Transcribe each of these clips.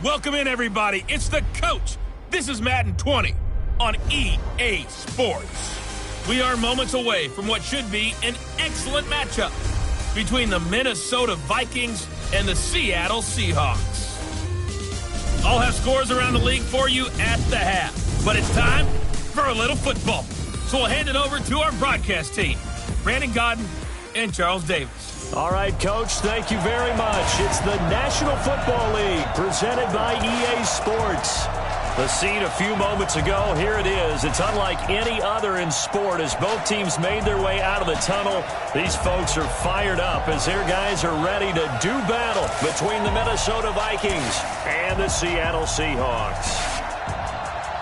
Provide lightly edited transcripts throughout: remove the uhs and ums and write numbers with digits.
Welcome in, everybody. It's the coach. This is Madden 20 on EA Sports. We are moments away from what should be an excellent matchup between the Minnesota Vikings and the Seattle Seahawks. I'll have scores around the league for you at the half, but it's time for a little football. So we'll hand it over to our broadcast team, Brandon Godden and Charles Davis. All right, Coach, thank you very much. It's the National Football League presented by EA Sports. The scene a few moments ago, here it is. It's unlike any other in sport as both teams made their way out of the tunnel. These folks are fired up as their guys are ready to do battle between the Minnesota Vikings and the Seattle Seahawks.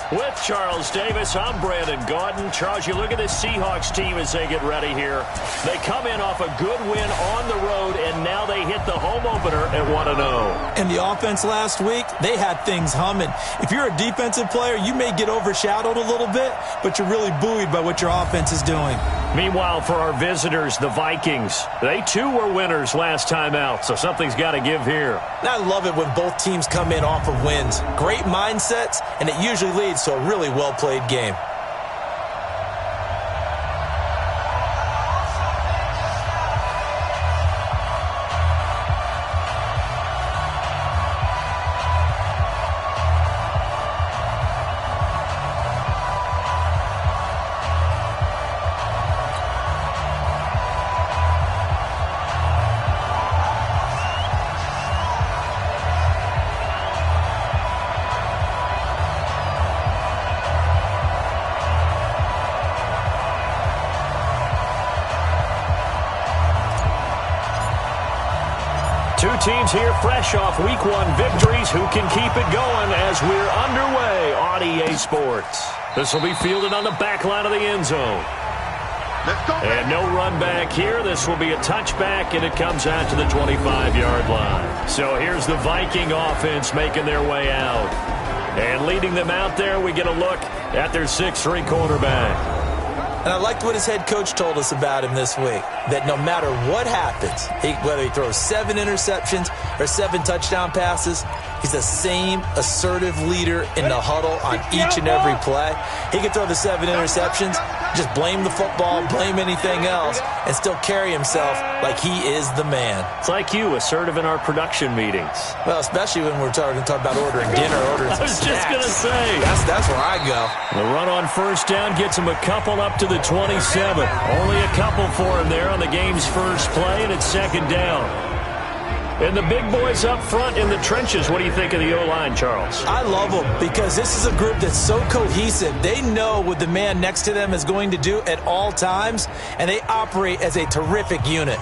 With Charles Davis, I'm Brandon Godden. Charles, you look at this Seahawks team as they get ready here. They come in off a good win on the road, and now they hit the home opener at 1-0. And the offense last week, they had things humming. If you're a defensive player, you may get overshadowed a little bit, but you're really buoyed by what your offense is doing. Meanwhile, for our visitors, the Vikings, they too were winners last time out, so something's got to give here. And I love it when both teams come in off of wins. Great mindsets, and it usually leads to a really well-played game. Two teams here fresh off Week 1 victories who can keep it going as we're underway on EA Sports. This will be fielded on the back line of the end zone. And no run back here. This will be a touchback, and it comes out to the 25-yard line. So here's the Viking offense making their way out. And leading them out there, we get a look at their 6'3" quarterback. And I liked what his head coach told us about him this week, that no matter what happens, whether he throws 7 interceptions or 7 touchdown passes, he's the same assertive leader in the huddle on each and every play. He can throw the 7 interceptions, just blame the football, blame anything else, and still carry himself like he is the man. It's like you, assertive in our production meetings. Well, especially when we're talking about ordering dinner, ordering some snacks. I was just going to say. That's where I go. The run on first down gets him a couple up to the 27. Only a couple for him there on the game's first play, and it's second down. And the big boys up front in the trenches, what do you think of the O-line, Charles? I love them because this is a group that's so cohesive. They know what the man next to them is going to do at all times, and they operate as a terrific unit.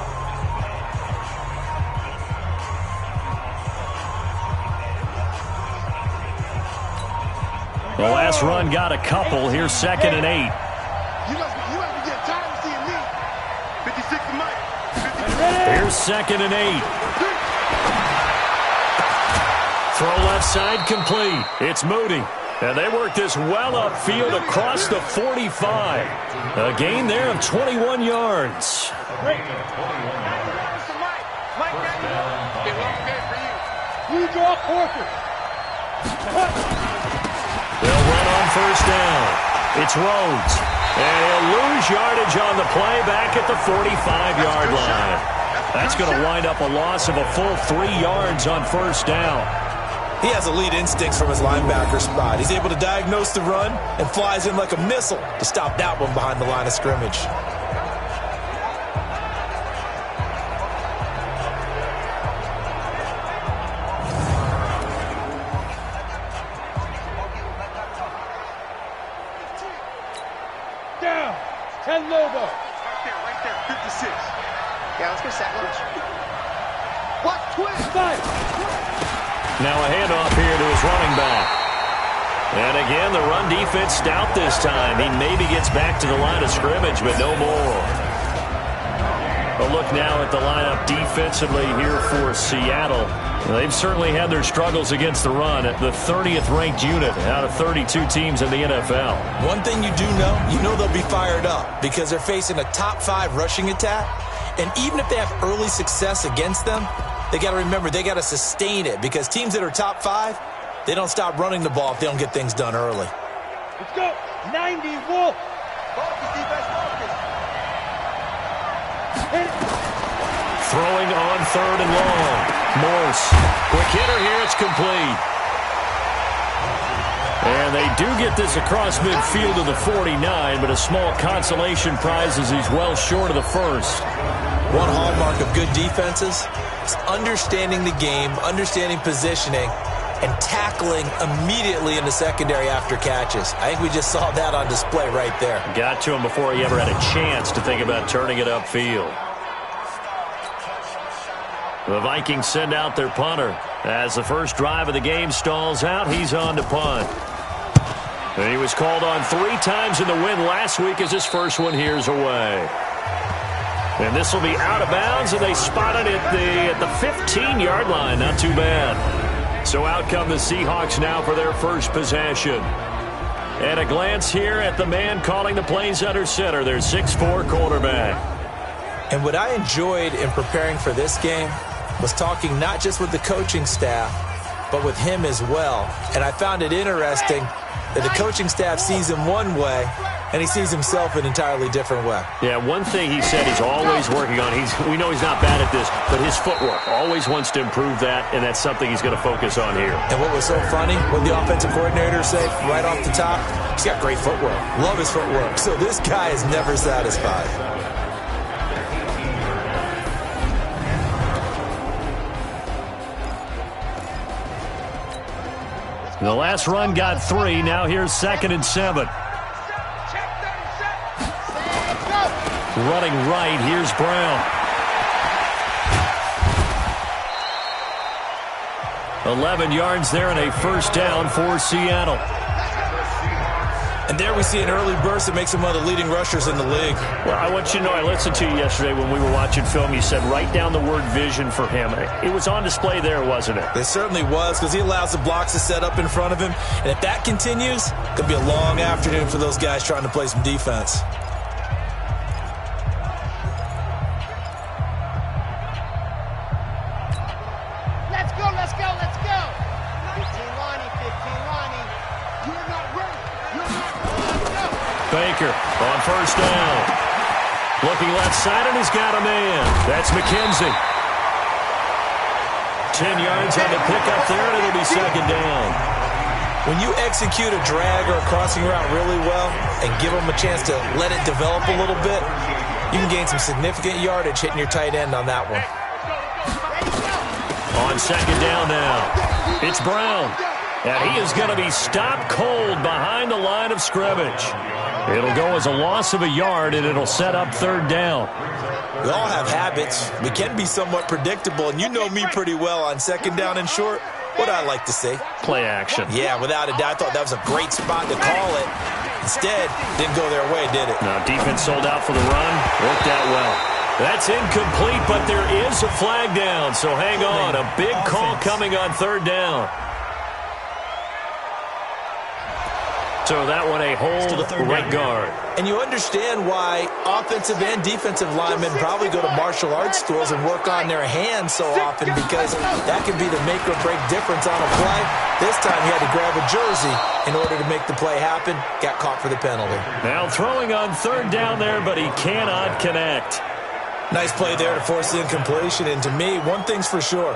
The last run got a couple. Here's 2nd and 8. Here's 2nd and 8. Throw left side complete. It's Moody. And they work this well upfield across the 45. A gain there of 21 yards. They'll run on first down. It's Rhodes. And he'll lose yardage on the play back at the 45-yard line. That's going to wind up a loss of a full 3 yards on first down. He has elite instincts from his linebacker spot. He's able to diagnose the run and flies in like a missile to stop that one behind the line of scrimmage. Down. 10 Lobo. Right there, 56. Yeah, let's go sack lunch. What? Twist! Now a handoff here to his running back. And again, the run defense stout this time. He maybe gets back to the line of scrimmage, but no more. A look now at the lineup defensively here for Seattle. They've certainly had their struggles against the run at the 30th ranked unit out of 32 teams in the NFL. One thing you do know they'll be fired up because they're facing a top 5 rushing attack. And even if they have early success against them, they got to remember they got to sustain it because teams that are top 5, they don't stop running the ball if they don't get things done early. Let's go. 90, Wolf. Focus, defense, focus. Throwing on 3rd and long. Morse. Quick hitter here. It's complete. And they do get this across midfield to the 49, but a small consolation prize as he's well short of the first. One hallmark of good defenses is understanding the game, understanding positioning, and tackling immediately in the secondary after catches. I think we just saw that on display right there. Got to him before he ever had a chance to think about turning it upfield. The Vikings send out their punter. As the first drive of the game stalls out, he's on to punt. And he was called on 3 times in the win last week as his first one here's away. And this will be out of bounds, and they spotted it at the 15-yard line. Not too bad. So out come the Seahawks now for their first possession. And a glance here at the man calling the plays under center, their 6'4" quarterback. And what I enjoyed in preparing for this game was talking not just with the coaching staff, but with him as well. And I found it interesting that the coaching staff sees him one way, and he sees himself an entirely different way. Yeah, one thing he said he's always working on, we know he's not bad at this, but his footwork, always wants to improve that, and that's something he's going to focus on here. And what was so funny, what the offensive coordinator said right off the top, he's got great footwork. Love his footwork. So this guy is never satisfied. The last run got 3. Now here's 2nd and 7. Running right, here's Brown. 11 yards there and a first down for Seattle. And there we see an early burst that makes him one of the leading rushers in the league. Well, I want you to know, I listened to you yesterday when we were watching film. You said write down the word vision for him. It was on display there, wasn't it? It certainly was, because he allows the blocks to set up in front of him. And if that continues, it could be a long afternoon for those guys trying to play some defense. Let's go, let's go, let's go. 15 Lonnie, 15 Lonnie. You're not ready. You're not ready. Let's go. Baker on first down. Looking left side, and he's got a man. That's McKenzie. 10 yards on the pickup there, and it'll be 2nd down. When you execute a drag or a crossing route really well and give them a chance to let it develop a little bit, you can gain some significant yardage hitting your tight end on that one. On 2nd down now, it's Brown. And he is going to be stopped cold behind the line of scrimmage. It'll go as a loss of a yard, and it'll set up 3rd down. We all have habits. We can be somewhat predictable, and you know me pretty well on 2nd down and short. What I like to see. Play action. Yeah, without a doubt. I thought that was a great spot to call it. Instead, didn't go their way, did it? Now, defense sold out for the run. Worked out well. That's incomplete, but there is a flag down, so hang on. A big call coming on 3rd down. So that one a hold right guard. And you understand why offensive and defensive linemen probably go to martial arts schools and work on their hands so often, because that can be the make or break difference on a play. This time he had to grab a jersey in order to make the play happen. Got caught for the penalty. Now throwing on 3rd down there, but he cannot connect. Nice play there to force the incompletion. And to me, one thing's for sure.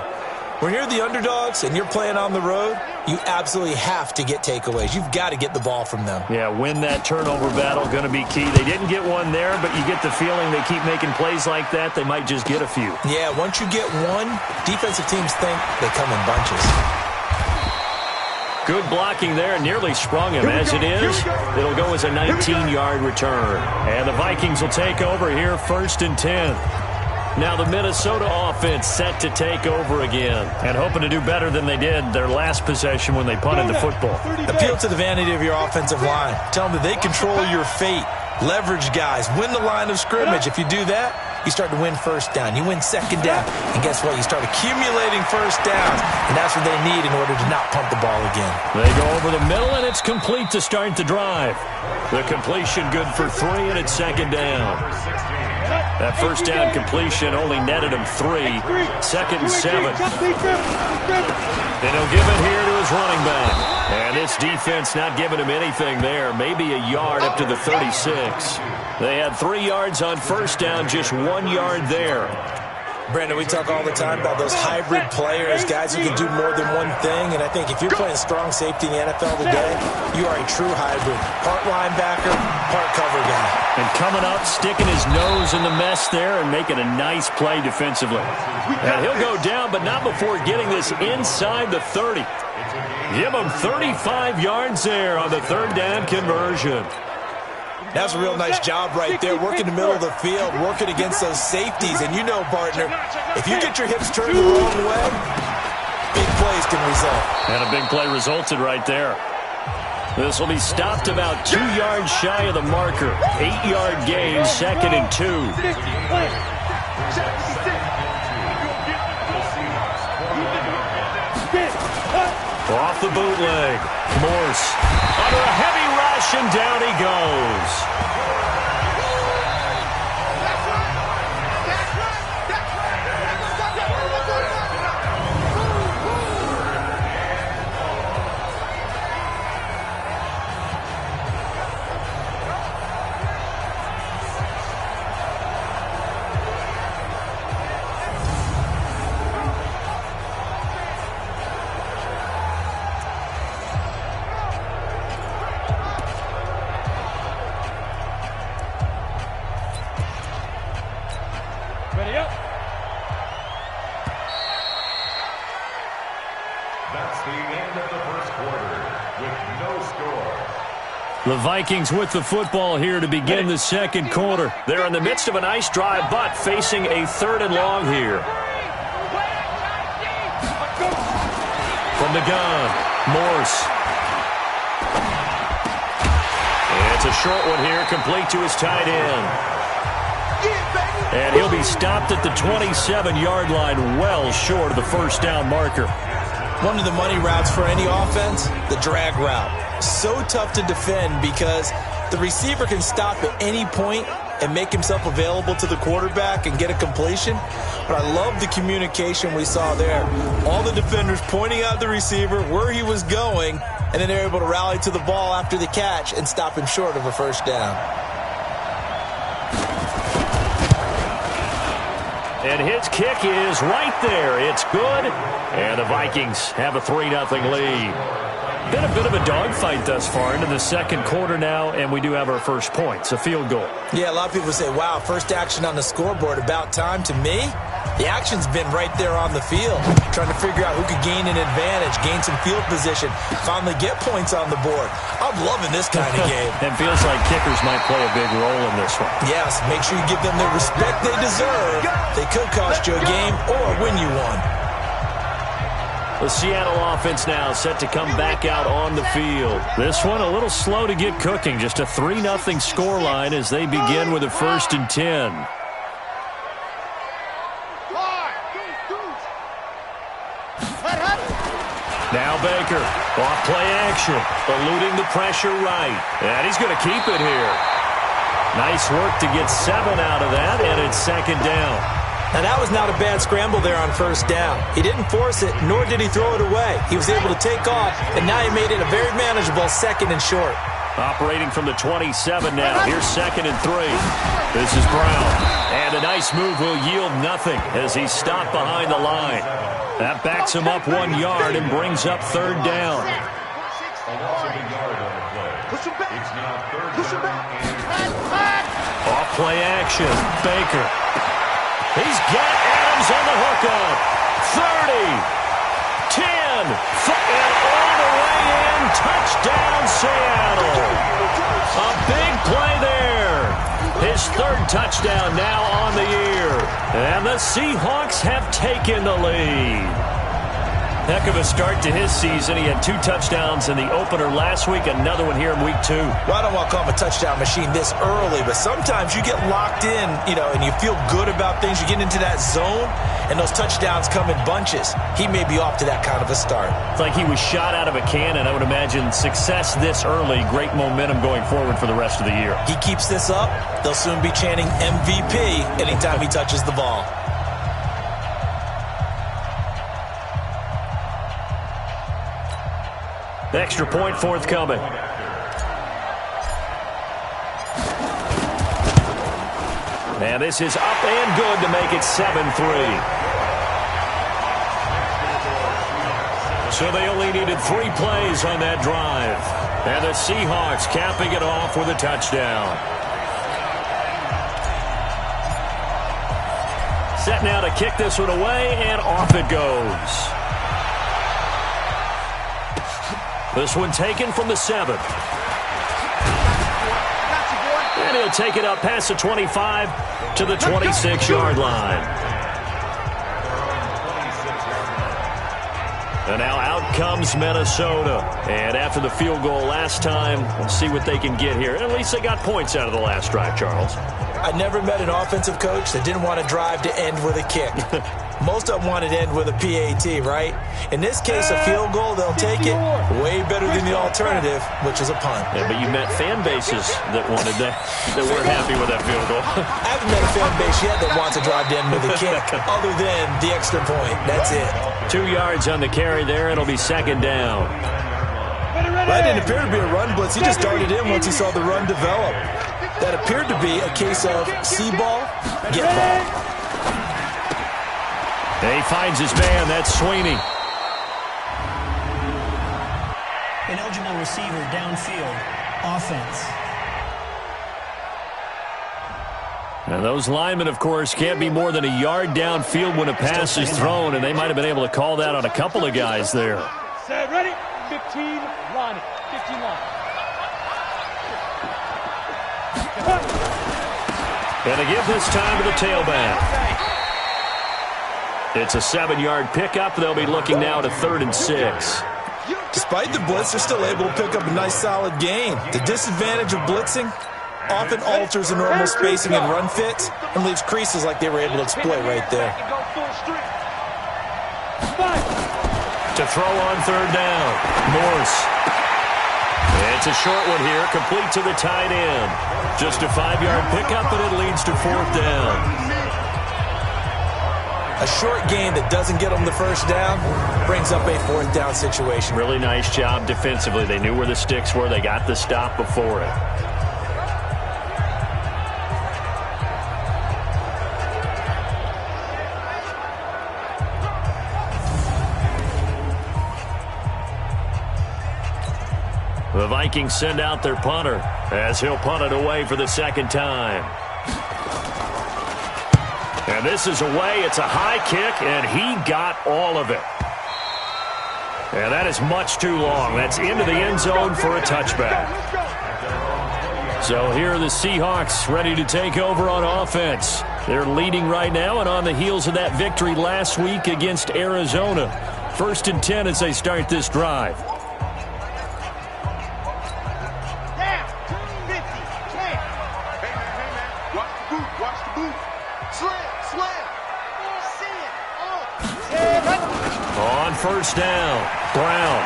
When you're the underdogs and you're playing on the road, you absolutely have to get takeaways. You've got to get the ball from them. Yeah, win that turnover battle, going to be key. They didn't get one there, but you get the feeling they keep making plays like that, they might just get a few. Yeah, once you get one, defensive teams think they come in bunches. Good blocking there, nearly sprung him. As it is, it'll go as a 19-yard return. And the Vikings will take over here, 1st and 10. Now the Minnesota offense set to take over again and hoping to do better than they did their last possession when they punted the football. Appeal to the vanity of your offensive line. Tell them that they control your fate. Leverage guys. Win the line of scrimmage. If you do that, you start to win 1st down. You win 2nd down. And guess what? You start accumulating 1st downs. And that's what they need in order to not punt the ball again. They go over the middle, and it's complete to start the drive. The completion good for 3, and it's 2nd down. That first down completion only netted him 3. Second and 7. And he'll give it here to his running back. And this defense not giving him anything there. Maybe a yard up to the 36. They had 3 yards on first down, just 1 yard there. Brandon, we talk all the time about those hybrid players, guys who can do more than one thing. And I think if you're playing strong safety in the NFL today, you are a true hybrid. Part linebacker, part cover guy. And coming up, sticking his nose in the mess there and making a nice play defensively. And he'll go down, but not before getting this inside the 30. Give him 35 yards there on the third down conversion. That's a real nice job right there, working the middle of the field, working against those safeties. And you know, partner, if you get your hips turned the wrong way, big plays can result. And a big play resulted right there. This will be stopped about 2 yards shy of the marker. 8-yard gain, second and 2. Off the bootleg. Morse under a heavy rush, and down he goes. The Vikings with the football here to begin the second quarter. They're in the midst of a nice drive, but facing a 3rd and long here. From the gun, Morse. And it's a short one here, complete to his tight end. And he'll be stopped at the 27-yard line, well short of the first down marker. One of the money routes for any offense, the drag route. So tough to defend because the receiver can stop at any point and make himself available to the quarterback and get a completion. But I love the communication we saw there. All the defenders pointing out the receiver, where he was going, and then they're able to rally to the ball after the catch and stop him short of a first down. And his kick is right there. It's good. And the Vikings have a 3-0 lead. Been a bit of a dogfight thus far into the second quarter now, and we do have our first points, a field goal. Yeah, a lot of people say, wow, first action on the scoreboard, about time. To me, the action's been right there on the field, trying to figure out who could gain an advantage, gain some field position, finally get points on the board. I'm loving this kind of game. And feels like kickers might play a big role in this one. Yes, make sure you give them the respect they deserve. They could cost you a game or win you one. The Seattle offense now set to come back out on the field. This one a little slow to get cooking. Just a 3-0 scoreline as they begin with a 1st and 10. Now Baker, off play action, eluding the pressure right. And he's going to keep it here. Nice work to get 7 out of that, and it's second down. Now, that was not a bad scramble there on first down. He didn't force it, nor did he throw it away. He was able to take off, and now he made it a very manageable 2nd and short. Operating from the 27 now. Here's 2nd and 3. This is Brown. And a nice move will yield nothing as he's stopped behind the line. That backs him up 1 yard and brings up 3rd down. Off play action. Baker. He's got Adams on the hookup. 30, 10, and all the way in. Touchdown, Seattle. A big play there. His 3rd touchdown now on the year. And the Seahawks have taken the lead. Heck of a start to his season. He had 2 touchdowns in the opener last week, another one here in week 2. Well, I don't want to call him a touchdown machine this early, but sometimes you get locked in, and you feel good about things. You get into that zone, and those touchdowns come in bunches. He may be off to that kind of a start. It's like he was shot out of a cannon. I would imagine success this early, great momentum going forward for the rest of the year. He keeps this up, they'll soon be chanting MVP anytime he touches the ball. Extra point forthcoming. And this is up and good to make it 7-3. So they only needed 3 plays on that drive. And the Seahawks capping it off with a touchdown. Set now to kick this one away, and off it goes. This one taken from the 7. And he'll take it up past the 25 to the 26-yard line. And now out comes Minnesota. And after the field goal last time, we'll see what they can get here. At least they got points out of the last drive, Charles. I never met an offensive coach that didn't want to drive to end with a kick. Most of them wanted to end with a PAT, right? In this case, a field goal, they'll take it way better than the alternative, which is a punt. Yeah, but you met fan bases that wanted that weren't happy with that field goal. I haven't met a fan base yet that wants to drive to end with a kick, other than the extra point. That's it. 2 yards on the carry there. It'll be second down. That didn't appear to be a run blitz. He just darted in once he saw the run develop. That appeared to be a case of see ball, get ball. And he finds his man. That's Sweeney. An eligible receiver downfield. Offense. And those linemen, of course, can't be more than a yard downfield when a pass is thrown, and they might have been able to call that on a couple of guys there. Set, ready? 15, line. 15, line. And they give this time to the tailback. It's a 7-yard pickup. They'll be looking now to 3rd and 6. Despite the blitz, they're still able to pick up a nice, solid gain. The disadvantage of blitzing often alters the normal spacing and run fits and leaves creases like they were able to exploit right there. To throw on 3rd down, Morse. It's a short one here, complete to the tight end. Just a 5-yard pickup, and it leads to 4th down. A short gain that doesn't get them the first down brings up a 4th down situation. Really nice job defensively. They knew where the sticks were. They got the stop before it. The Vikings send out their punter as he'll punt it away for the 2nd time. And this is away. It's a high kick, and he got all of it. And that is much too long. That's into the end zone for a touchback. So here are the Seahawks ready to take over on offense. They're leading right now and on the heels of that victory last week against Arizona. 1st and 10 as they start this drive. On 1st down, Brown.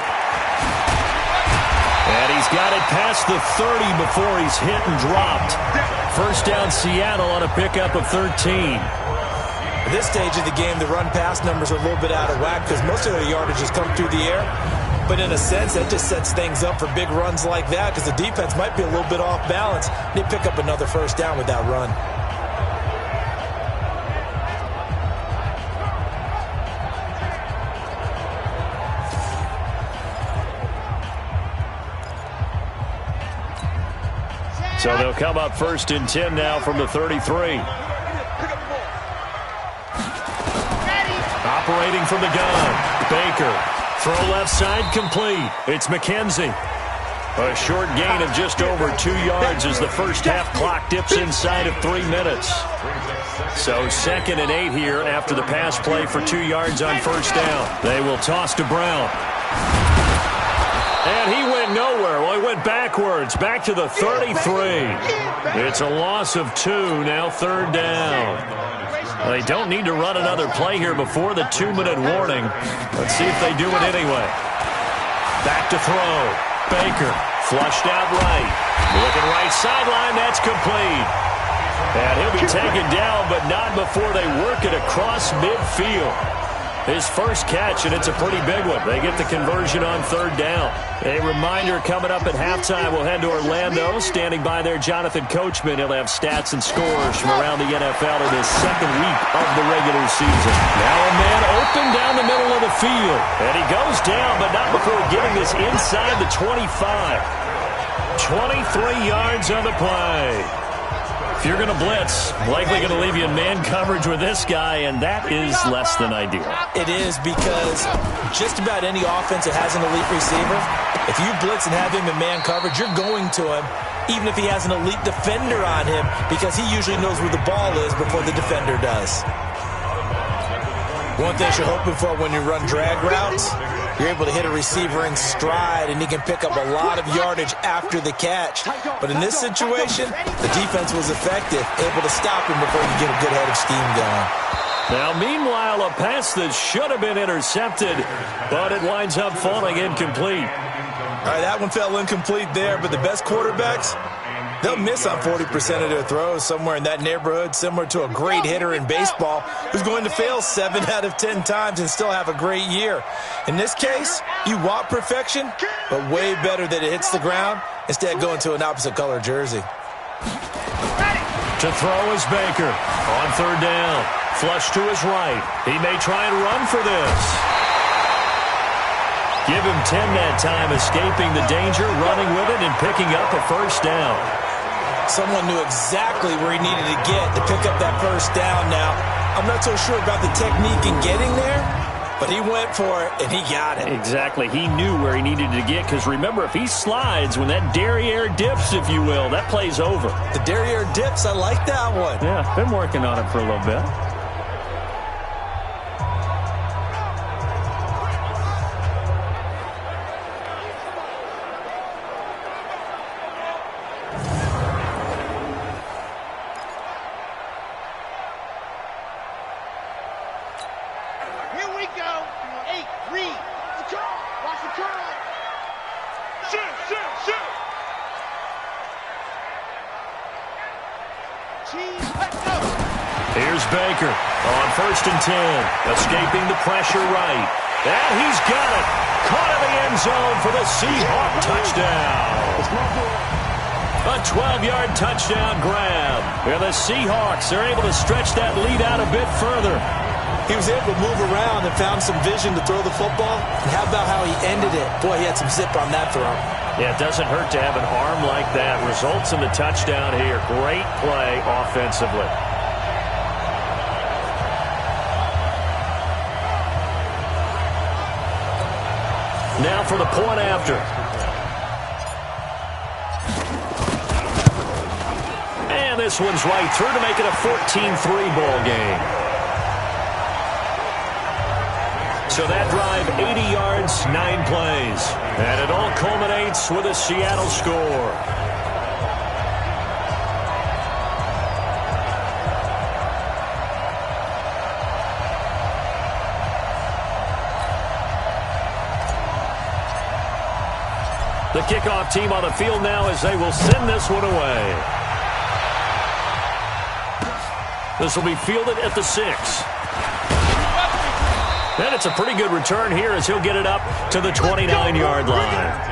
And he's got it past the 30 before he's hit and dropped. 1st down, Seattle on a pickup of 13. At this stage of the game, the run-pass numbers are a little bit out of whack because most of their yardage has come through the air. But in a sense, that just sets things up for big runs like that because the defense might be a little bit off balance. They pick up another 1st down with that run. So they'll come up 1st and 10 now from the 33. Operating from the gun. Baker. Throw left side complete. It's McKenzie. A short gain of just over 2 yards as the first half clock dips inside of 3 minutes. So 2nd and 8 here after the pass play for 2 yards on 1st down. They will toss to Brown. And he went nowhere. Well, he went backwards, back to the 33. It's a loss of 2, now 3rd down. They don't need to run another play here before the 2-minute warning. Let's see if they do it anyway. Back to throw. Baker flushed out right. Looking right sideline. That's complete. And he'll be taken down, but not before they work it across midfield. His first catch, and it's a pretty big one. They get the conversion on third down. A reminder coming up at halftime, we'll head to Orlando. Standing by there, Jonathan Coachman. He'll have stats and scores from around the NFL in his second week of the regular season. Now a man open down the middle of the field. And he goes down, but not before getting this inside the 25. 23 yards on the play. If you're going to blitz, likely going to leave you in man coverage with this guy, and that is less than ideal. It is, because just about any offense that has an elite receiver, if you blitz and have him in man coverage, you're going to him, even if he has an elite defender on him, because he usually knows where the ball is before the defender does. One thing you're hoping for when you run drag routes, you're able to hit a receiver in stride, and he can pick up a lot of yardage after the catch. But in this situation, the defense was effective, able to stop him before he could get a good head of steam going. Now, meanwhile, a pass that should have been intercepted, but it winds up falling incomplete. All right, that one fell incomplete there, but the best quarterbacks, they'll miss on 40% of their throws, somewhere in that neighborhood, similar to a great hitter in baseball who's going to fail 7 out of 10 times and still have a great year. In this case, you want perfection, but way better that it hits the ground instead of going to an opposite color jersey. To throw is Baker on third down. Flush to his right. He may try and run for this. Give him 10 that time, escaping the danger, running with it, and picking up a first down. Someone knew exactly where he needed to get to pick up that first down. Now, I'm not so sure about the technique in getting there, but he went for it, and he got it. Exactly. He knew where he needed to get, because remember, if he slides, when that derriere dips, if you will, that play's over. The derriere dips, I like that one. Yeah, been working on it for a little bit. Here's Baker on 1st and 10, escaping the pressure right. And he's got it. Caught in the end zone for the Seahawk touchdown. A 12-yard touchdown grab. Where the Seahawks are able to stretch that lead out a bit further. He was able to move around and found some vision to throw the football. And how about how he ended it? Boy, he had some zip on that throw. Yeah, it doesn't hurt to have an arm like that. Results in the touchdown here. Great play offensively. Now for the point after. And this one's right through to make it a 14-3 ball game. So that drive, 80 yards, 9 plays. And it all culminates with a Seattle score. The kickoff team on the field now as they will send this one away. This will be fielded at the 6. And it's a pretty good return here as he'll get it up to the 29-yard line.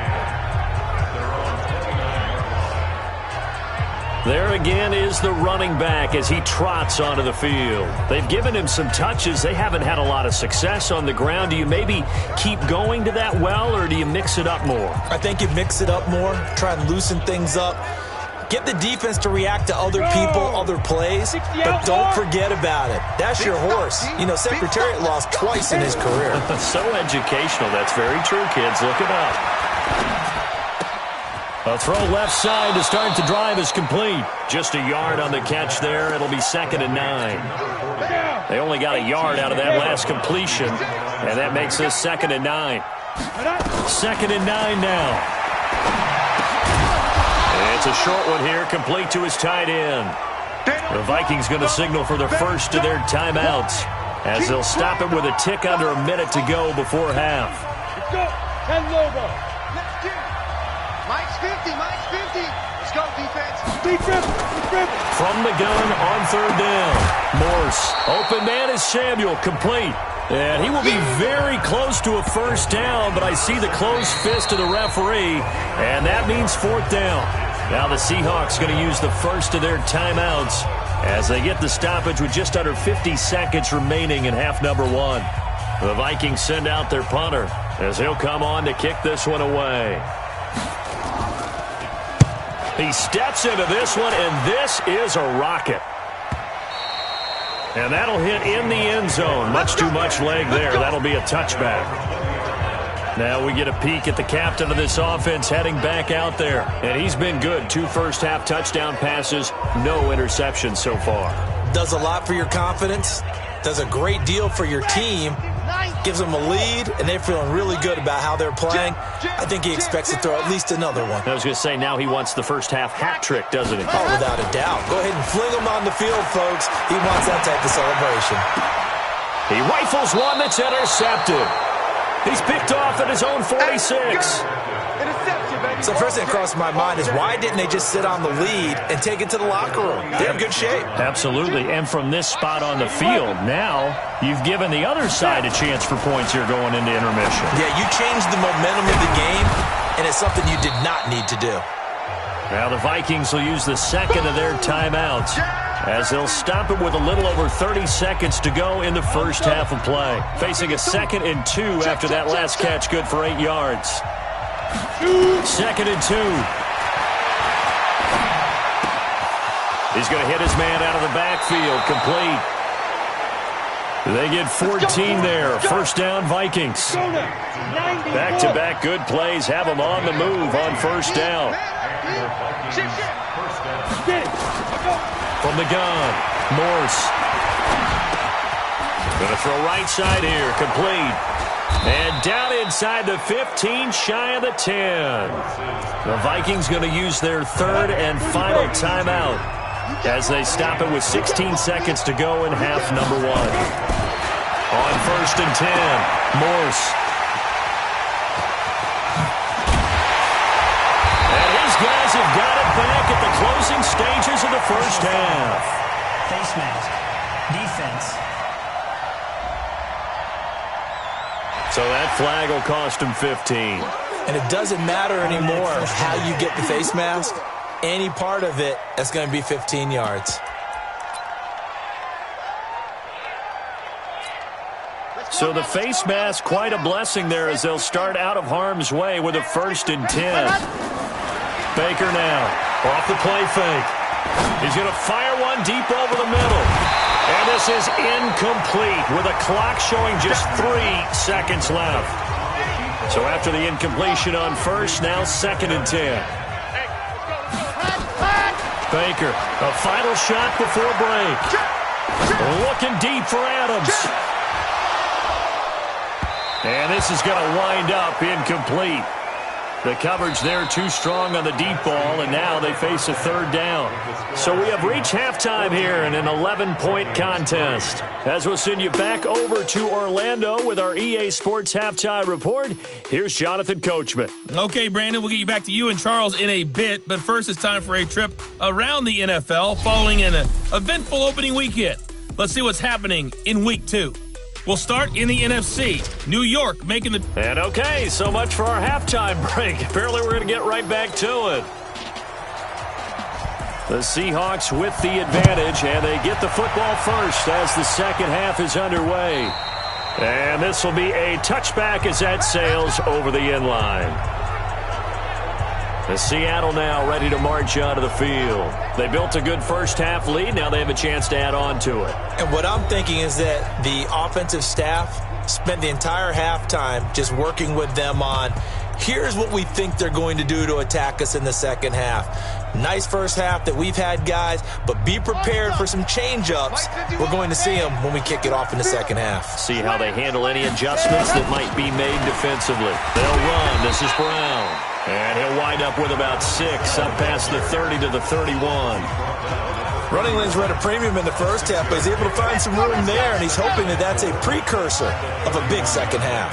There again is the running back as he trots onto the field. They've given him some touches. They haven't had a lot of success on the ground. Do you maybe keep going to that well, or do you mix it up more? I think you mix it up more, try and loosen things up. Get the defense to react to other people, other plays, but don't forget about it. That's your horse. You know, Secretariat lost twice in his career. So educational. That's very true, kids. Look it up. A throw left side to start the drive is complete. Just a yard on the catch there. It'll be 2nd and 9. They only got a yard out of that last completion, and that makes this 2nd and 9. 2nd and 9 now. It's a short one here, complete to his tight end. The Vikings going to signal for the first of their timeouts as they'll stop it with a tick under a minute to go before half. Let's go. 10 logo. Let's get it. Mike's 50. Mike's 50. Let's go, defense. Big dribble. Big dribble. From the gun on third down. Morse. Open man is Samuel. Complete. And he will be very close to a first down, but I see the closed fist of the referee, and that means fourth down. Now the Seahawks going to use the first of their timeouts as they get the stoppage with just under 50 seconds remaining in half number one. The Vikings send out their punter as he'll come on to kick this one away. He steps into this one, and this is a rocket. And that'll hit in the end zone. Much too much leg there. That'll be a touchback. Now we get a peek at the captain of this offense heading back out there. And he's been good. 2 first-half touchdown passes, no interceptions so far. Does a lot for your confidence. Does a great deal for your team. Gives them a lead, and they're feeling really good about how they're playing. I think he expects to throw at least another one. I was going to say, now he wants the first-half hat trick, doesn't he? Oh, without a doubt. Go ahead and fling him on the field, folks. He wants that type of celebration. He rifles one that's intercepted. He's picked off at his own 46. So first thing that crossed my mind is why didn't they just sit on the lead and take it to the locker room? They're in good shape. Absolutely. And from this spot on the field, now you've given the other side a chance for points here going into intermission. Yeah, you changed the momentum of the game, and it's something you did not need to do. Now the Vikings will use the second of their timeouts as they'll stop it with a little over 30 seconds to go in the first half of play. Facing a 2nd and 2 after that last catch, good for 8 yards. 2nd and 2. He's going to hit his man out of the backfield. Complete. They get 14 there. First down, Vikings. Back-to-back good plays. Have them on the move on first down. From the gun, Morse. Going to throw right side here. Complete. And down inside the 15, shy of the 10. The Vikings going to use their third and final timeout as they stop it with 16 seconds to go in half number one. On first and 10, Morse. And his guys have got it back at the closing stages of the first half. Face mask. Defense. So that flag will cost him 15. And it doesn't matter anymore how you get the face mask. Any part of it, that's going to be 15 yards. So the face mask, quite a blessing there as they'll start out of harm's way with a first and 10. Baker now, off the play fake. He's going to fire one deep over the middle. And this is incomplete with a clock showing just 3 seconds left. So after the incompletion on first, now 2nd and 10. Baker, a final shot before break. Looking deep for Adams. And this is going to wind up incomplete. The coverage there too strong on the deep ball, and now they face a third down. So we have reached halftime here in an 11-point contest. As we'll send you back over to Orlando with our EA Sports Halftime Report, here's Jonathan Coachman. Okay, Brandon, we'll get you back to you and Charles in a bit, but first it's time for a trip around the NFL following an eventful opening weekend. Let's see what's happening in Week 2. We'll start in the NFC. New York making the... And okay, so much for our halftime break. Apparently we're going to get right back to it. The Seahawks with the advantage, and they get the football first as the second half is underway. And this will be a touchback as that sails over the end line. The Seattle now ready to march onto the field. They built a good first half lead. Now they have a chance to add on to it. And what I'm thinking is that the offensive staff spent the entire halftime just working with them on, here's what we think they're going to do to attack us in the second half. Nice first half that we've had, guys, but be prepared for some change-ups. We're going to see them when we kick it off in the second half. See how they handle any adjustments that might be made defensively. They'll run. This is Brown. And he'll wind up with about 6 up past the 30 to the 31. Running lanes were at a premium in the first half, but he's able to find some room there, and he's hoping that that's a precursor of a big second half.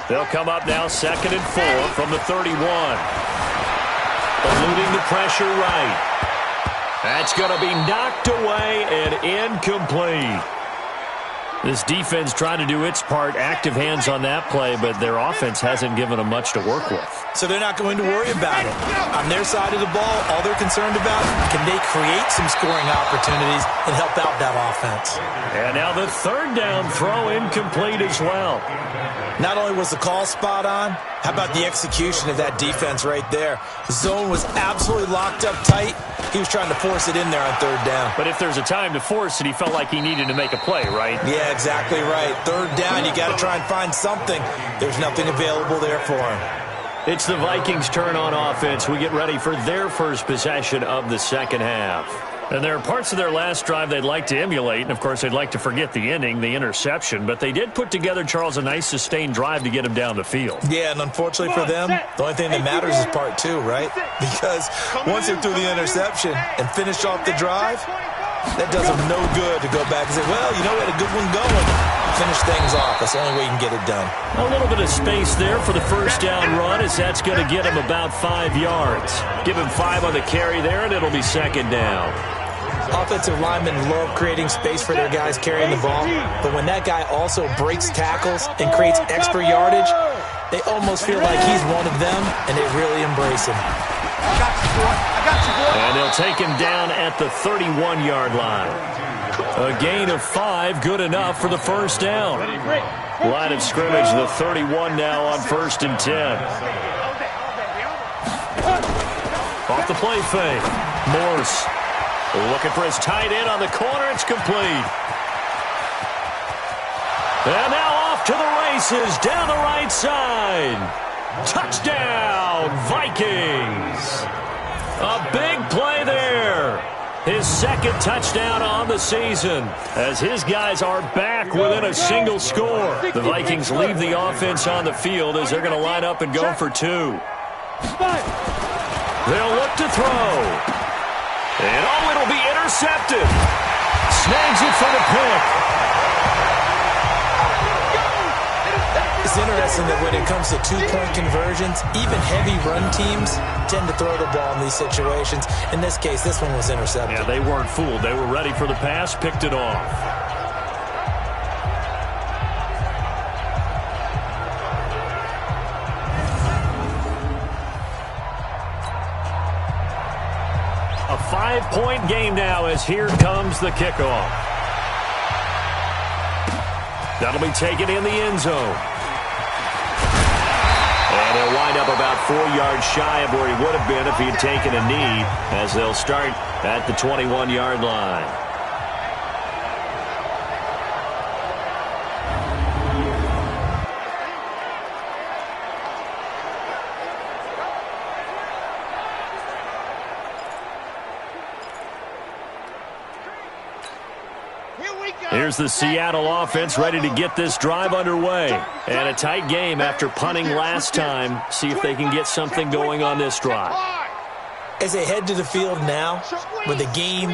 They'll come up now 2nd and 4 from the 31. Eluding the pressure right. That's going to be knocked away and incomplete. This defense trying to do its part, active hands on that play, but their offense hasn't given them much to work with. So they're not going to worry about it. On their side of the ball, all they're concerned about, can they create some scoring opportunities and help out that offense? And now the 3rd down throw incomplete as well. Not only was the call spot on, how about the execution of that defense right there? The zone was absolutely locked up tight. He was trying to force it in there on 3rd down. But if there's a time to force it, he felt like he needed to make a play, right? Yeah, exactly right. 3rd down, you got to try and find something. There's nothing available there for him. It's the Vikings' turn on offense. We get ready for their first possession of the second half. And there are parts of their last drive they'd like to emulate, and, of course, they'd like to forget the ending, the interception. But they did put together, Charles, a nice sustained drive to get him down the field. Yeah, and unfortunately for them, the only thing that matters is part 2, right? Because once they threw the interception and finished off the drive, that does them no good to go back and say, well, you know, we had a good one going. Finish things off. That's the only way you can get it done. A little bit of space there for the first down run, as that's going to get him about 5 yards. Give him 5 on the carry there, and it'll be 2nd down. Offensive linemen love creating space for their guys carrying the ball, but when that guy also breaks tackles and creates extra yardage, they almost feel like he's one of them, and they really embrace him. I got you, boy. I got you, boy. And they'll take him down at the 31-yard line. A gain of 5, good enough for the first down. Line of scrimmage, the 31 now on 1st and 10. Off the play fake. Morse looking for his tight end on the corner. It's complete. And now off to the races down the right side. Touchdown, Vikings. A big play there. His 2nd touchdown on the season, as his guys are back within a single score. The Vikings leave the offense on the field as they're going to line up and go for 2. They'll look to throw. And it'll be intercepted. Snags it for the pick. It's interesting that when it comes to 2-point conversions, even heavy run teams tend to throw the ball in these situations. In this case, this one was intercepted. Yeah, they weren't fooled. They were ready for the pass, picked it off. A 5-point game now as here comes the kickoff. That'll be taken in the end zone. And he'll wind up about 4 yards shy of where he would have been if he had taken a knee, as they'll start at the 21-yard line. Here's the Seattle offense ready to get this drive underway. And a tight game after punting last time. See if they can get something going on this drive. As they head to the field now, with the game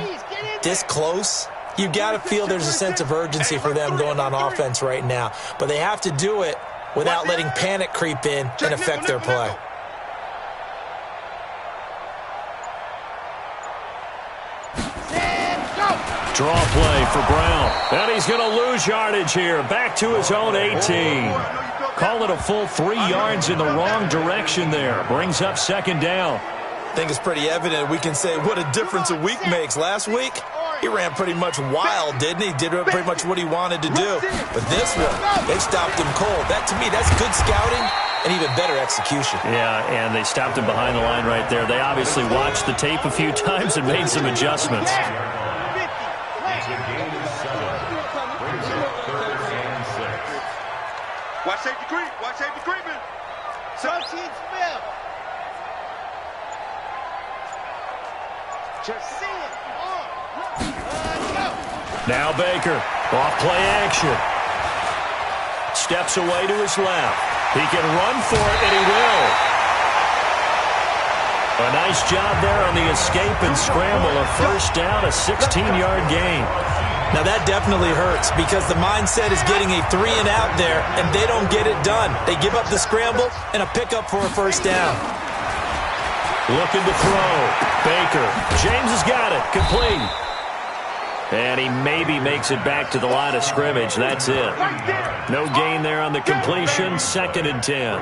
this close, you've got to feel there's a sense of urgency for them going on offense right now. But they have to do it without letting panic creep in and affect their play. Draw play for Brown. And he's going to lose yardage here. Back to his own 18. Call it a full 3 yards in the wrong direction there. Brings up 2nd down. I think it's pretty evident. We can say what a difference a week makes. Last week, he ran pretty much wild, didn't he? Did pretty much what he wanted to do. But this one, they stopped him cold. That, to me, that's good scouting and even better execution. Yeah, and they stopped him behind the line right there. They obviously watched the tape a few times and made some adjustments. Watch safety creep. Watch safety creeping. 13th Smith. Just see it. Go. Now Baker. Off play action. Steps away to his left. He can run for it, and he will. A nice job there on the escape and scramble. A first down, a 16-yard gain. Now that definitely hurts because the mindset is getting a 3-and-out there, and they don't get it done. They give up the scramble and a pickup for a first down. Looking to throw. Baker. James has got it. Complete. And he maybe makes it back to the line of scrimmage. That's it. No gain there on the completion. 2nd and 10.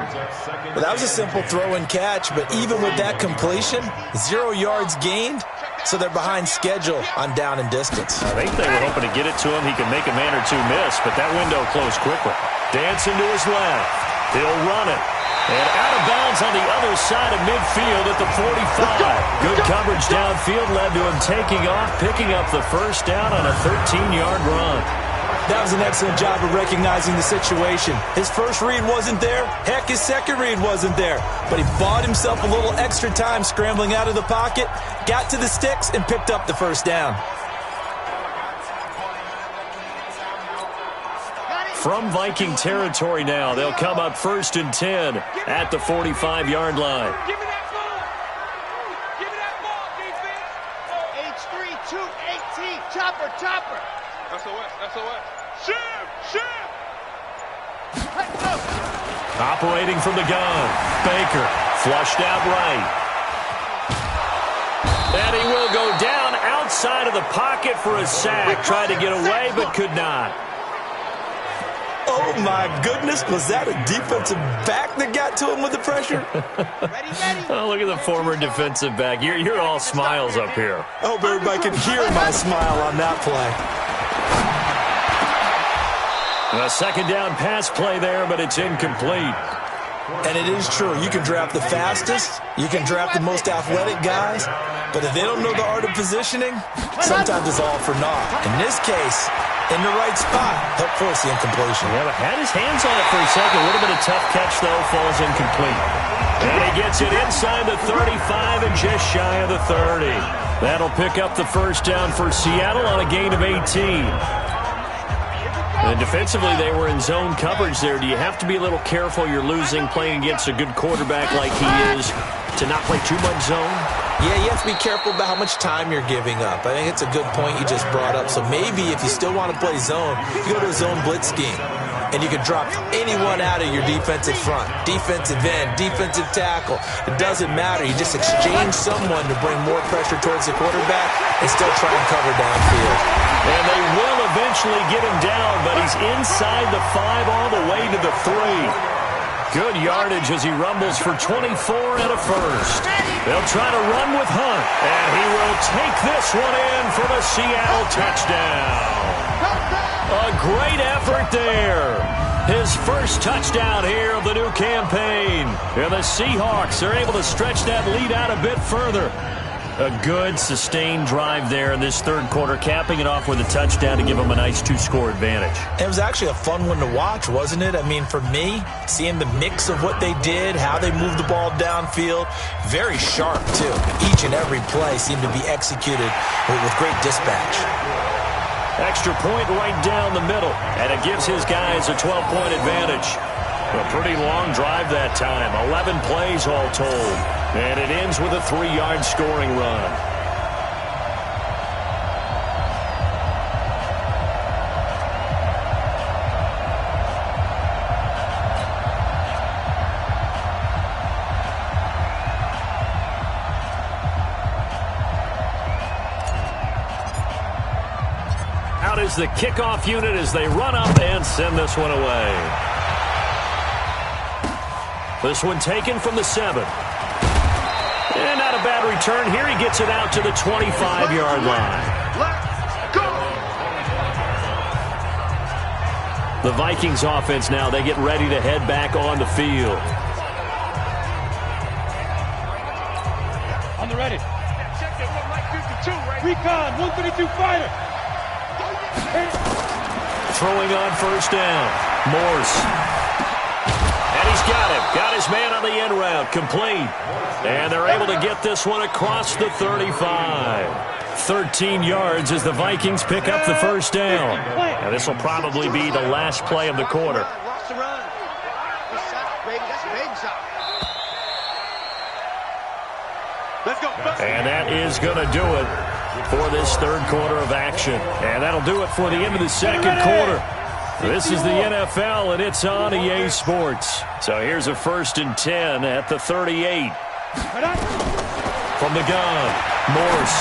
Well, that was a simple throw and catch, but even with that completion, 0 yards gained, so they're behind schedule on down and distance. I think they were hoping to get it to him. He could make a man or two miss, but that window closed quickly. Dancing to his left. He'll run it. And out of bounds on the other side of midfield at the 45. Good coverage downfield led to him taking off, picking up the first down on a 13-yard run. That was an excellent job of recognizing the situation. His first read wasn't there. Heck, his second read wasn't there. But he bought himself a little extra time scrambling out of the pocket, got to the sticks, and picked up the first down. From Viking territory now, they'll come up 1st and 10 at the 45-yard line. Give me that ball. Give me that ball, defense. H3, 218, chopper. SOS. Shift. Let's go. Operating from the gun. Baker flushed out right. And he will go down outside of the pocket for a sack. Tried to get away, but could not. Oh, my goodness. Was that a defensive back that got to him with the pressure? Ready. Oh, look at the former defensive back. You're all smiles up here. I hope everybody can hear my smile on that play. A 2nd down pass play there, but it's incomplete. And it is true. You can draft the fastest. You can draft the most athletic guys. But if they don't know the art of positioning, sometimes it's all for naught. In this case, in the right spot, help force the incompletion. Yeah, but had his hands on it for a second. Would have been a tough catch, though. Falls incomplete. And he gets it inside the 35 and just shy of the 30. That'll pick up the first down for Seattle on a gain of 18. And defensively, they were in zone coverage there. Do you have to be a little careful? You're losing playing against a good quarterback like he is to not play too much zone? Yeah, you have to be careful about how much time you're giving up. I think it's a good point you just brought up. So maybe if you still want to play zone, you go to a zone blitz scheme. And you can drop anyone out of your defensive front. Defensive end, defensive tackle. It doesn't matter. You just exchange someone to bring more pressure towards the quarterback and still try and cover downfield. And they will eventually get him down, but he's inside the 5 all the way to the 3. Good yardage as he rumbles for 24 and a first. They'll try to run with Hunt, and he will take this one in for the Seattle touchdown. A great effort there. His first touchdown here of the new campaign. And the Seahawks are able to stretch that lead out a bit further. A good, sustained drive there in this third quarter, capping it off with a touchdown to give them a nice 2-score advantage. It was actually a fun one to watch, wasn't it? I mean, for me, seeing the mix of what they did, how they moved the ball downfield, very sharp, too. Each and every play seemed to be executed with great dispatch. Extra point right down the middle, and it gives his guys a 12-point advantage. A pretty long drive that time, 11 plays all told. And it ends with a 3-yard scoring run. Out is the kickoff unit as they run up and send this one away. This one taken from the 7. And not a bad return here. He gets it out to the 25-yard line. Let's go. The Vikings offense now, they get ready to head back on the field. On the ready. Check it, Mike 52, right? Recon, 132 fighter. Throwing on first down. Morse. And he's got him. Got his man on the end route. Complete. And they're able to get this one across the 35. 13 yards as the Vikings pick up the first down. And this will probably be the last play of the quarter. Watch the run. Good shot, baby. That's a baby shot. And that is going to do it for this third quarter of action. And that'll do it for the end of the second quarter. This is the NFL, and it's on EA Sports. So here's a 1st and 10 at the 38. From the gun, Morse.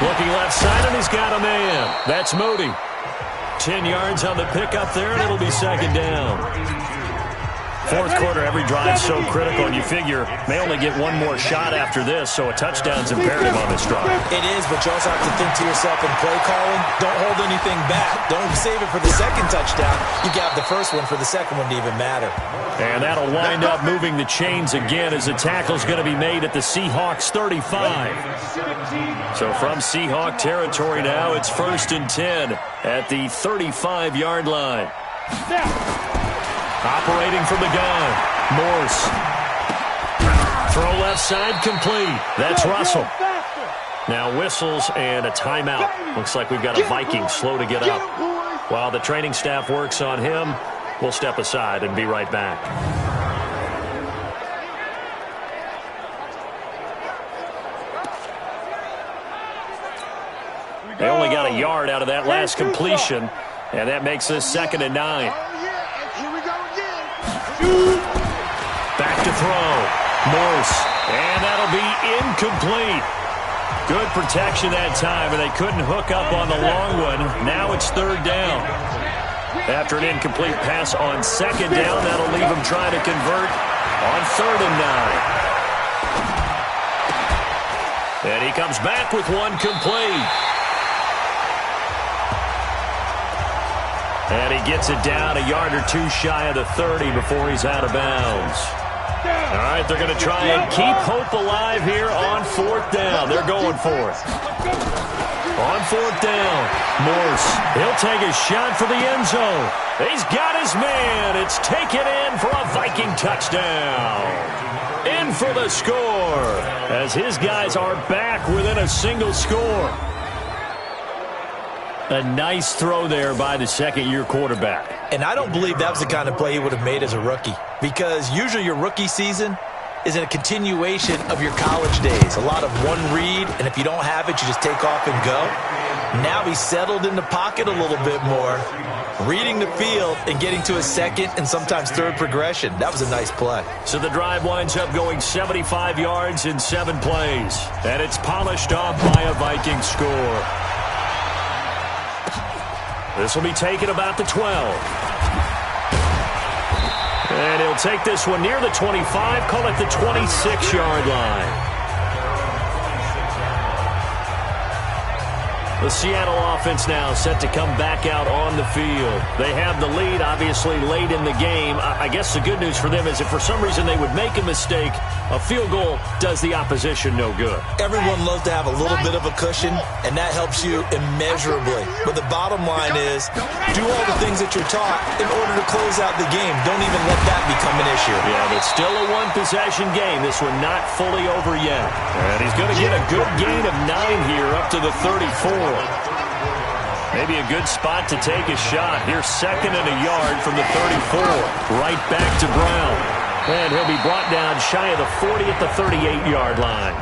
Looking left side, and he's got a man. That's Moody. 10 yards on the pickup there, and it'll be second down. Fourth quarter, every drive so critical, and you figure may only get one more shot after this, so a touchdown's imperative on this drive. It is, but you also have to think to yourself in play calling, don't hold anything back. Don't save it for the second touchdown. You got the first one for the second one to even matter. And that'll wind up moving the chains again as the tackle's going to be made at the Seahawks 35. So from Seahawk territory now, it's 1st and 10 at the 35-yard line. Operating from the gun, Morse. Throw left side complete. That's Russell. Now whistles and a timeout. Looks like we've got a Viking slow to get up. While the training staff works on him, we'll step aside and be right back. They only got a yard out of that last completion, and that makes this 2nd and 9. Back to throw. Morse. And that'll be incomplete. Good protection that time, and they couldn't hook up on the long one. Now it's 3rd down. After an incomplete pass on 2nd down, that'll leave them trying to convert on 3rd and 9. And he comes back with one complete. And he gets it down a yard or two shy of the 30 before he's out of bounds. All right, they're going to try and keep hope alive here on 4th down. They're going for it. On 4th down, Morse. He'll take a shot for the end zone. He's got his man. It's taken in for a Viking touchdown. In for the score as his guys are back within a single score. A nice throw there by the second-year quarterback. And I don't believe that was the kind of play he would have made as a rookie, because usually your rookie season is a continuation of your college days. A lot of one read, and if you don't have it, you just take off and go. Now he's settled in the pocket a little bit more, reading the field and getting to a second and sometimes third progression. That was a nice play. So the drive winds up going 75 yards in 7 plays, and it's polished off by a Viking score. This will be taken about the 12. And he'll take this one near the 25, call it the 26-yard line. The Seattle offense now set to come back out on the field. They have the lead, obviously, late in the game. I guess the good news for them is if for some reason they would make a mistake, a field goal does the opposition no good. Everyone loves to have a little bit of a cushion, and that helps you immeasurably. But the bottom line is, do all the things that you're taught in order to close out the game. Don't even let that become an issue. Yeah, but still a one-possession game. This one not fully over yet. And he's going to get a good gain of 9 here up to the 34. Maybe a good spot to take a shot. Here's 2nd and a yard from the 34. Right back to Brown. And he'll be brought down shy of the 40 at the 38-yard line.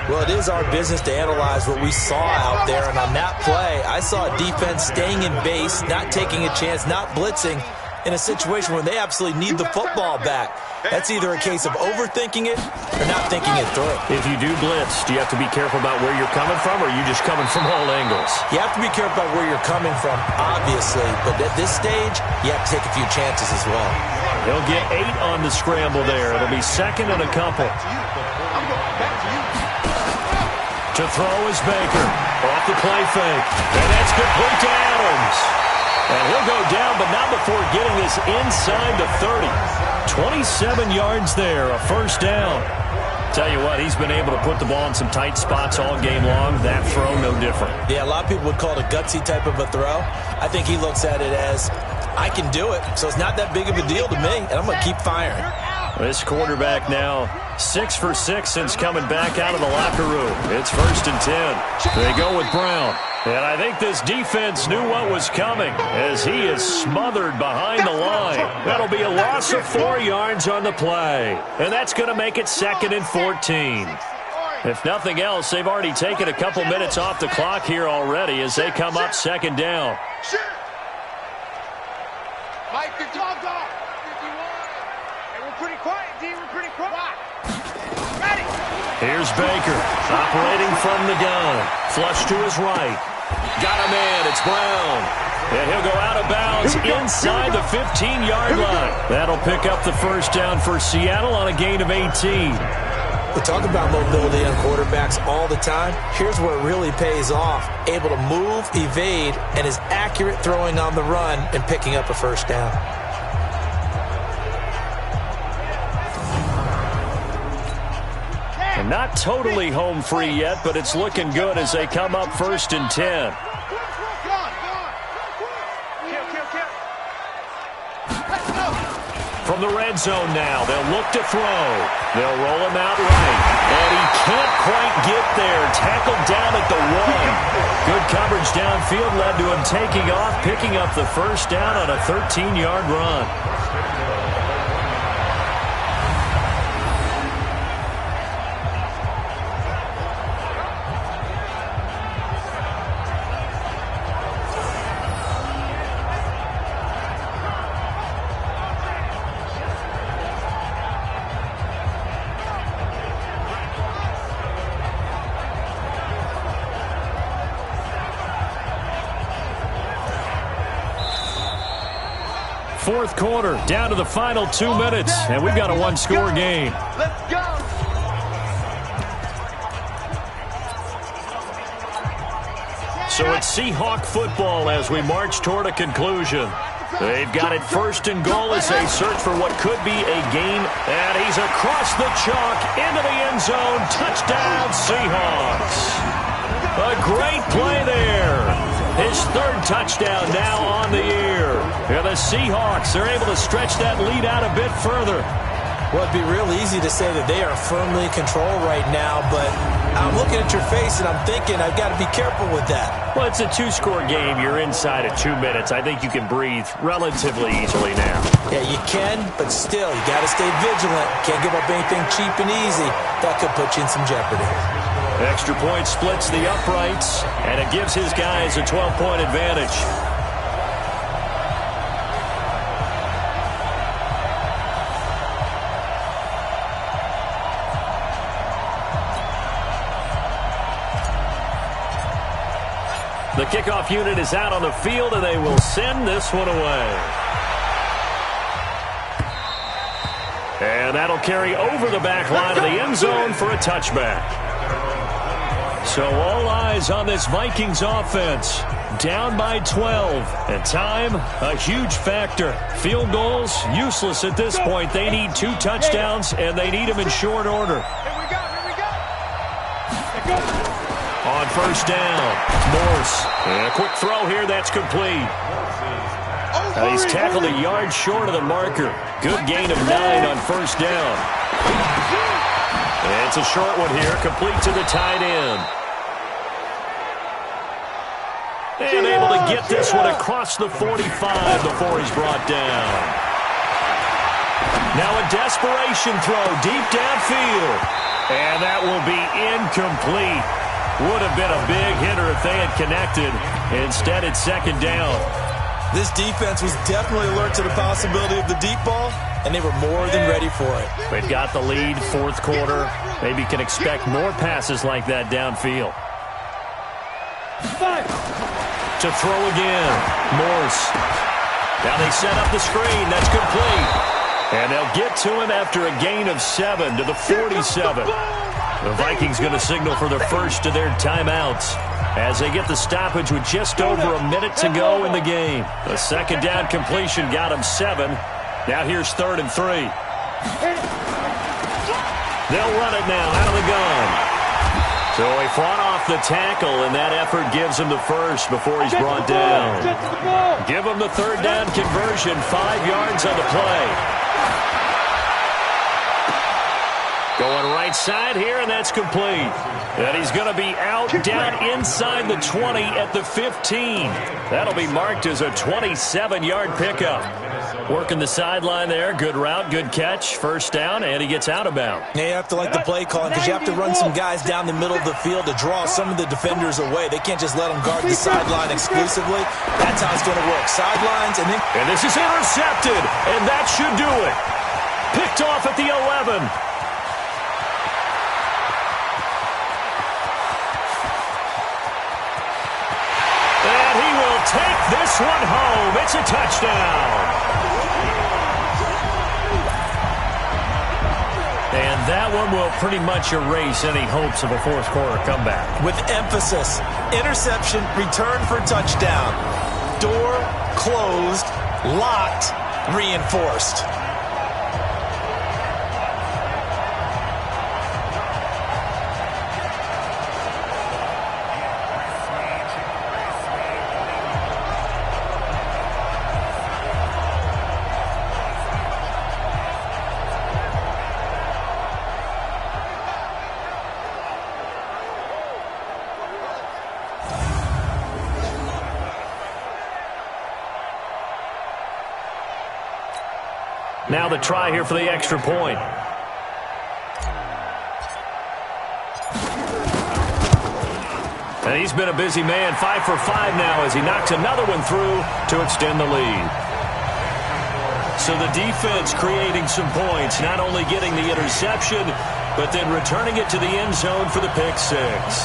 Well, it is our business to analyze what we saw out there. And on that play, I saw a defense staying in base, not taking a chance, not blitzing in a situation where they absolutely need the football back. That's either a case of overthinking it or not thinking it through. If you do blitz, do you have to be careful about where you're coming from, or are you just coming from all angles? You have to be careful about where you're coming from, obviously. But at this stage, you have to take a few chances as well. He'll get 8 on the scramble there. It'll be 2nd and a couple. To throw is Baker. Off the play fake. And that's complete to Adams. And he'll go down, but not before getting this inside the 30. 27 yards there, a 1st down. Tell you what, he's been able to put the ball in some tight spots all game long. That throw, no different. Yeah, a lot of people would call it a gutsy type of a throw. I think he looks at it as, I can do it, so it's not that big of a deal to me, and I'm going to keep firing. This quarterback now 6 for 6 since coming back out of the locker room. It's 1st and 10. They go with Brown. And I think this defense knew what was coming as he is smothered behind the line. That'll be a loss of 4 yards on the play. And that's going to make it 2nd and 14. If nothing else, they've already taken a couple minutes off the clock here already as they come up second down. Mike, good job, dog. 51. Hey, we're pretty quiet, D. We're pretty quiet. Ready. Here's Baker, operating from the gun. Flush to his right. Got a man. It's Brown. And he'll go out of bounds inside the 15-yard line. That'll pick up the first down for Seattle on a gain of 18. We talk about mobility on quarterbacks all the time. Here's where it really pays off. Able to move, evade, and is accurate throwing on the run and picking up a first down. And not totally home free yet, but it's looking good as they come up 1st and 10. From the red zone now, they'll look to throw. They'll roll him out right. And he can't quite get there. Tackled down at the 1. Good coverage downfield led to him taking off, picking up the first down on a 13-yard run. Fourth quarter, down to the final 2 minutes, and we've got a one-score game. Let's go. So it's Seahawk football as we march toward a conclusion. They've got it 1st and goal as they search for what could be a gain. And he's across the chalk into the end zone. Touchdown, Seahawks. A great play there. His 3rd touchdown now on the year. And the Seahawks are able to stretch that lead out a bit further. Well, it'd be real easy to say that they are firmly in control right now, but I'm looking at your face and I'm thinking I've got to be careful with that. Well, it's a 2-score game. You're inside of 2 minutes. I think you can breathe relatively easily now. Yeah, you can, but still, you got to stay vigilant. Can't give up anything cheap and easy. That could put you in some jeopardy. Extra point splits the uprights, and it gives his guys a 12-point advantage. The kickoff unit is out on the field, and they will send this one away. And that'll carry over the back line of the end zone for a touchback. So all eyes on this Vikings offense. Down by 12. And time, a huge factor. Field goals, useless at this point. They need 2 touchdowns, and they need them in short order. Here we go. On first down, Morse. And a quick throw here that's complete. And he's tackled a yard short of the marker. Good gain of 9 on first down. And it's a short one here, complete to the tight end. And able to get this one across the 45 before he's brought down. Now a desperation throw deep downfield. And that will be incomplete. Would have been a big hitter if they had connected. Instead, it's second down. This defense was definitely alert to the possibility of the deep ball, and they were more than ready for it. They've got the lead, fourth quarter. Maybe can expect more passes like that downfield. To throw again, Morse. Now they set up the screen. That's complete. And they'll get to him after a gain of 7 to the 47. The Vikings going to signal for their first of their timeouts as they get the stoppage with just over a minute to go in the game. The second down completion got them 7. Now here's 3rd and 3. They'll run it now out of the gun. So he fought off the tackle, and that effort gives him the first before he's brought down. Give him the 3rd down conversion, 5 yards on the play. Going right side here, and that's complete. And he's going to be out down inside the 20 at the 15. That'll be marked as a 27-yard pickup. Working the sideline there. Good route, good catch. First down, and he gets out of bounds. Yeah, you have to like the play calling because you have to run some guys down the middle of the field to draw some of the defenders away. They can't just let them guard the sideline exclusively. That's how it's going to work. Sidelines, and then... And this is intercepted, and that should do it. Picked off at the 11. And he will take this one home. It's a touchdown. And that one will pretty much erase any hopes of a fourth quarter comeback. With emphasis, interception, return for touchdown. Door closed, locked, reinforced. Now the try here for the extra point. And he's been a busy man, 5 for 5 now as he knocks another one through to extend the lead. So the defense creating some points, not only getting the interception, but then returning it to the end zone for the pick six.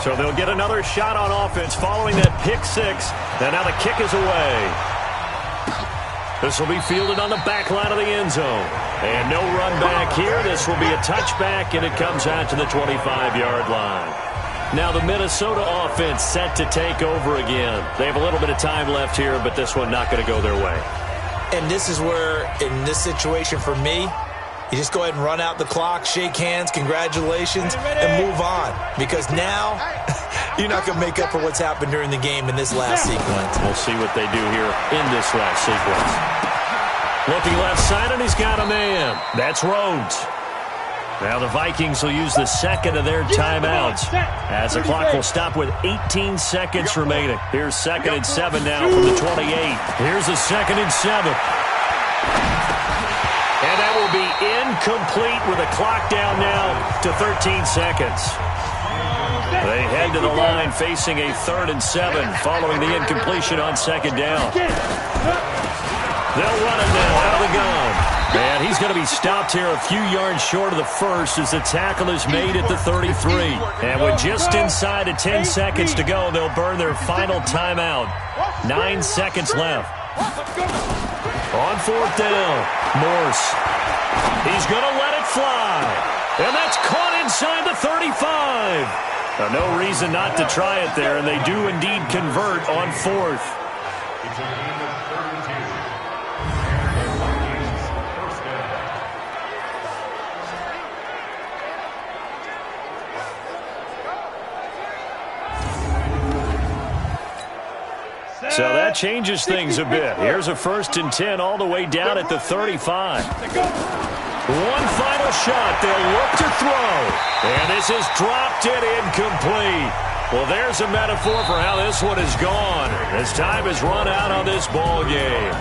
So they'll get another shot on offense following that pick six. And now the kick is away. This will be fielded on the back line of the end zone. And no run back here. This will be a touchback, and it comes out to the 25-yard line. Now the Minnesota offense set to take over again. They have a little bit of time left here, but this one not going to go their way. And this is where, in this situation for me, you just go ahead and run out the clock, shake hands, congratulations, and move on. Because now, you're not going to make up for what's happened during the game in this last sequence. We'll see what they do here in this last sequence. Looking left side, and he's got a man. That's Rhodes. Now the Vikings will use the second of their timeouts as the clock will stop with 18 seconds remaining. Here's 2nd and 7 now from the 28. Here's a 2nd and 7. And that will be incomplete with the clock down now to 13 seconds. They head to the line facing a 3rd and 7 following the incompletion on 2nd down. They'll run it now out of the gun. And he's going to be stopped here a few yards short of the first as the tackle is made at the 33. And with just inside of 10 seconds to go, they'll burn their final timeout. 9 seconds left. On 4th down, Morse. He's going to let it fly. And that's caught inside the 35. Now, no reason not to try it there, and they do indeed convert on 4th. So that changes things a bit. Here's a 1st and 10 all the way down at the 35. One final shot. They'll look to throw. And this is dropped and incomplete. Well, there's a metaphor for how this one is gone. As time has run out on this ball game.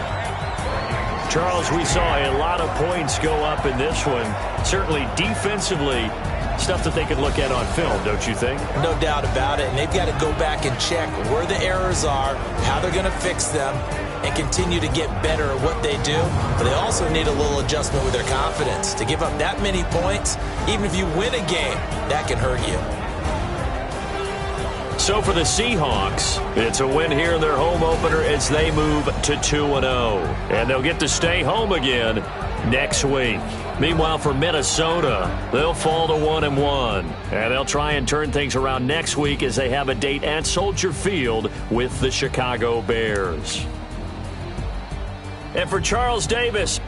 Charles, we saw a lot of points go up in this one. Certainly defensively, stuff that they could look at on film, don't you think? No doubt about it. And they've got to go back and check where the errors are, how they're going to fix them, and continue to get better at what they do. But they also need a little adjustment with their confidence. To give up that many points, even if you win a game, that can hurt you. So for the Seahawks, it's a win here in their home opener as they move to 2-0. And they'll get to stay home again next week. Meanwhile, for Minnesota, they'll fall to 1-1. And they'll try and turn things around next week as they have a date at Soldier Field with the Chicago Bears. And for Charles Davis,